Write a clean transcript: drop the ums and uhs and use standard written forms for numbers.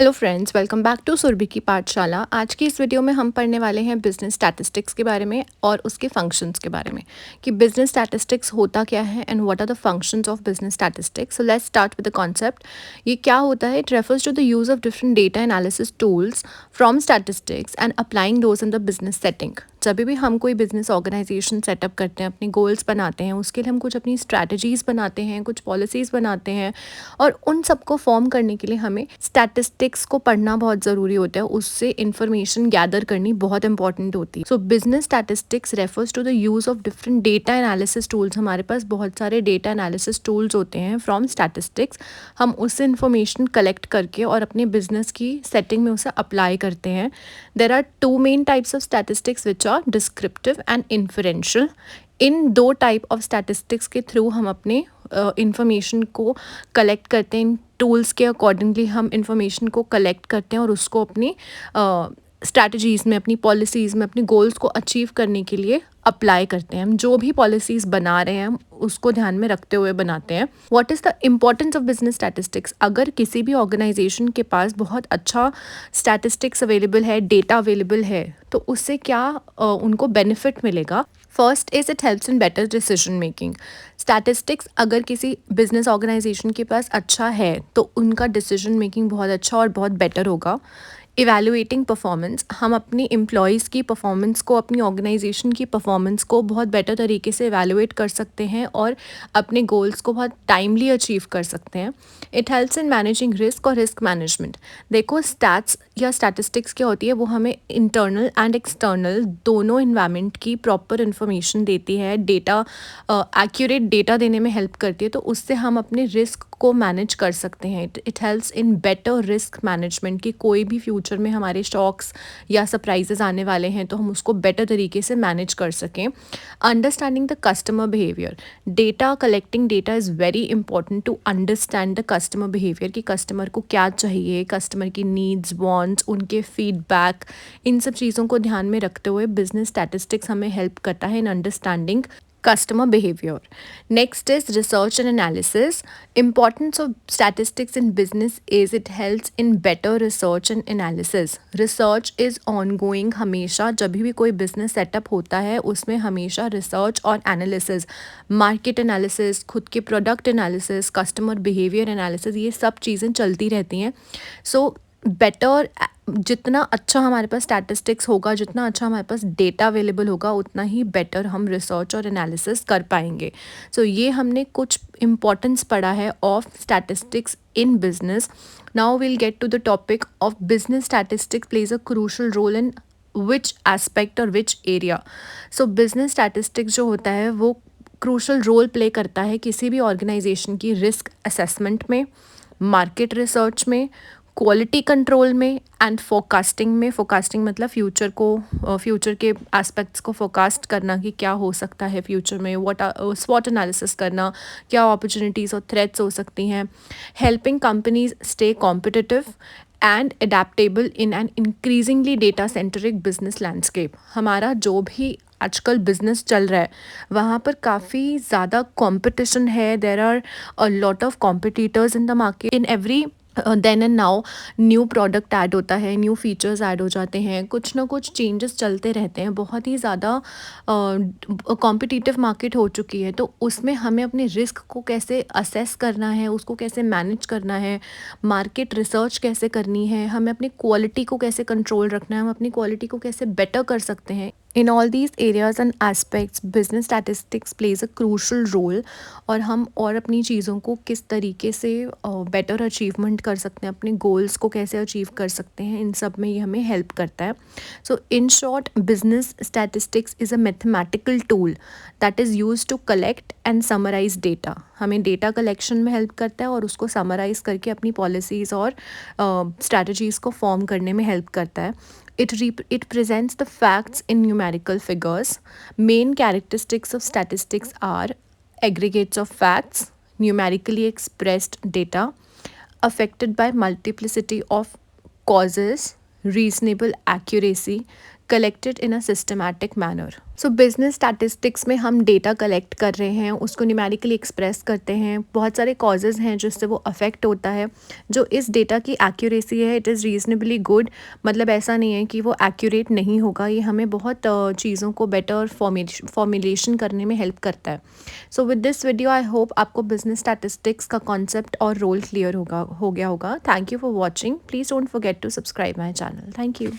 Hello friends, welcome back to Surabhi की पाठशाला। आज की इस वीडियो में हम पढ़ने वाले हैं बिजनेस स्टैटिस्टिक्स के बारे में और उसके फंक्शंस के बारे में कि बिजनेस स्टैटिस्टिक्स होता क्या है and what are the functions of business statistics. So let's start with the concept. ये क्या होता है? It refers to the use of different data analysis tools from statistics and applying those in the business setting. जब भी हम कोई business organisation setup करते हैं, अपने गोल्स बनाते हैं, उसके लिए हम कुछ अपनी स्ट्रैटेजीज बनाते हैं, कुछ पॉलिसीज़ बनाते हैं और उन सबको फॉर्म करने के लिए हमें स्टैटिस्टिक्स को पढ़ना बहुत ज़रूरी होता है। उससे इंफॉर्मेशन गैदर करनी बहुत इंपॉर्टेंट होती है। So business statistics refers to the use of different data analysis tools. हमारे पास बहुत सारे डेटा एनालिसिस टूल्स होते हैं फ्रॉम स्टैटिस्टिक्स। हम उससे इंफॉर्मेशन कलेक्ट करके और अपने बिजनेस की सेटिंग में उसे अप्लाई करते हैं। There are two main types of statistics which are descriptive and inferential. इन दो टाइप ऑफ स्टैटिस्टिक्स के थ्रू हम अपने इंफॉर्मेशन को कलेक्ट करते हैं। इन टूल्स के अकॉर्डिंगली हम इंफॉर्मेशन को कलेक्ट करते हैं और उसको अपनी स्ट्रैटेजीज़ में, अपनी पॉलिसीज़ में, अपने गोल्स को अचीव करने के लिए अप्लाई करते हैं। हम जो भी पॉलिसीज़ बना रहे हैं हम उसको ध्यान में रखते हुए बनाते हैं। What is the importance of business statistics? अगर किसी भी ऑर्गेनाइजेशन के पास बहुत अच्छा स्टैटिस्टिक्स अवेलेबल है, डेटा अवेलेबल है, तो उससे क्या उनको बेनिफिट मिलेगा? First is it helps in better decision making. Statistics अगर किसी बिजनेस ऑर्गेनाइजेशन के पास अच्छा है तो उनका डिसीजन मेकिंग बहुत अच्छा और बहुत बेटर होगा। इवैल्यूएटिंग परफॉर्मेंस, हम अपनी एम्प्लॉयज़ की परफॉर्मेंस को, अपनी ऑर्गेनाइजेशन की परफॉर्मेंस को बहुत बेटर तरीके से इवैल्यूएट कर सकते हैं और अपने गोल्स को बहुत टाइमली अचीव कर सकते हैं। It helps in managing risk और रिस्क मैनेजमेंट। देखो, स्टैट्स या स्टैटिस्टिक्स क्या होती है? वो हमें इंटरनल एंड एक्सटर्नल दोनों इन्वायरमेंट की प्रॉपर इन्फॉर्मेशन देती है। डेटा एक्यूरेट डेटा देने में हेल्प करती है, तो उससे हम अपने रिस्क को मैनेज कर सकते हैं। It helps in better risk management कि कोई भी फ्यूचर में हमारे शॉक्स या सरप्राइजेस आने वाले हैं तो हम उसको बेटर तरीके से मैनेज कर सकें। Understanding the customer behaviour, data collecting data is very important to understand the customer behaviour कि कस्टमर को क्या चाहिए, कस्टमर की नीड्स, वांट्स, उनके फीडबैक, इन सब चीज़ों को ध्यान में रखते हुए बिजनेस स्टैटिस्टिक्स हमें हेल्प करता है in understanding customer behavior. Next is research and analysis. Importance of statistics in business is it helps in better research and analysis. Research is ongoing. हमेशा जब भी कोई business setup होता है उसमें हमेशा research और analysis, market analysis, खुद के product analysis, customer behavior analysis, ये सब चीज़ें चलती रहती हैं. So बेटर, जितना अच्छा हमारे पास स्टैटिस्टिक्स होगा, जितना अच्छा हमारे पास डेटा अवेलेबल होगा, उतना ही बेटर हम रिसर्च और एनालिसिस कर पाएंगे। सो ये हमने कुछ इम्पॉर्टेंस पढ़ा है of statistics in business. Now will get to the topic of business statistics plays a crucial role in which aspect और which area. So business statistics जो होता है वो क्रूशल रोल प्ले करता है किसी भी ऑर्गेनाइजेशन की रिस्क असेसमेंट में, मार्केट रिसर्च में, क्वालिटी कंट्रोल में एंड फोरकास्टिंग में। फोरकास्टिंग मतलब फ्यूचर को, फ्यूचर के एस्पेक्ट्स को फोरकास्ट करना कि क्या हो सकता है फ्यूचर में। स्वॉट एनालिसिस करना, क्या अपॉर्चुनिटीज़ और थ्रेट्स हो सकती हैं। Helping companies stay competitive and adaptable in an increasingly data centric business landscape. हमारा जो भी आजकल बिजनेस चल रहा है वहाँ पर काफ़ी ज़्यादा कंपटीशन है। There are a lot of competitors in the market. In every then and now new product add होता है, न्यू फीचर्स ऐड हो जाते हैं, कुछ ना कुछ चेंजेस चलते रहते हैं। बहुत ही ज़्यादा कॉम्पिटिटिव मार्केट हो चुकी है, तो उसमें हमें अपने रिस्क को कैसे असेस करना है, उसको कैसे मैनेज करना है, मार्केट रिसर्च कैसे करनी है, हमें अपनी क्वालिटी को कैसे कंट्रोल रखना है, हम अपनी क्वालिटी को कैसे बेटर कर सकते हैं। In all these areas and aspects business statistics plays a crucial role. और हम और अपनी चीज़ों को किस तरीके से बेटर अचीवमेंट कर सकते हैं, अपने गोल्स को कैसे अचीव कर सकते हैं, इन सब में ये हमें हेल्प करता है। So in short, business statistics is a mathematical tool that is use to collect and summarise data. हमें डेटा कलेक्शन में हेल्प करता है और उसको समराइज करके अपनी पॉलिसीज़ और स्ट्रैटेजीज़ को फॉर्म करने में हेल्प करता है। It presents the facts in numerical figures. Main characteristics of statistics are aggregates of facts, numerically expressed data, affected by multiplicity of causes, reasonable accuracy, collected in a systematic manner. So business statistics में हम data collect कर रहे हैं, उसको numerically express करते हैं। बहुत सारे कॉजेज़ हैं जिससे वो अफेक्ट होता है। जो इस डेटा की एक्यूरेसी है, इट इज़ रीजनेबली गुड। मतलब ऐसा नहीं है कि वो एक्यूरेट नहीं होगा। ये हमें बहुत चीज़ों को बेटर फॉर्मुलेशन करने में हेल्प करता है। So with this video I hope आपको बिजनेस स्टैटिस्टिक्स का कॉन्सेप्ट और रोल क्लियर हो गया होगा। Thank you for watching. Please don't forget to subscribe my channel. Thank you.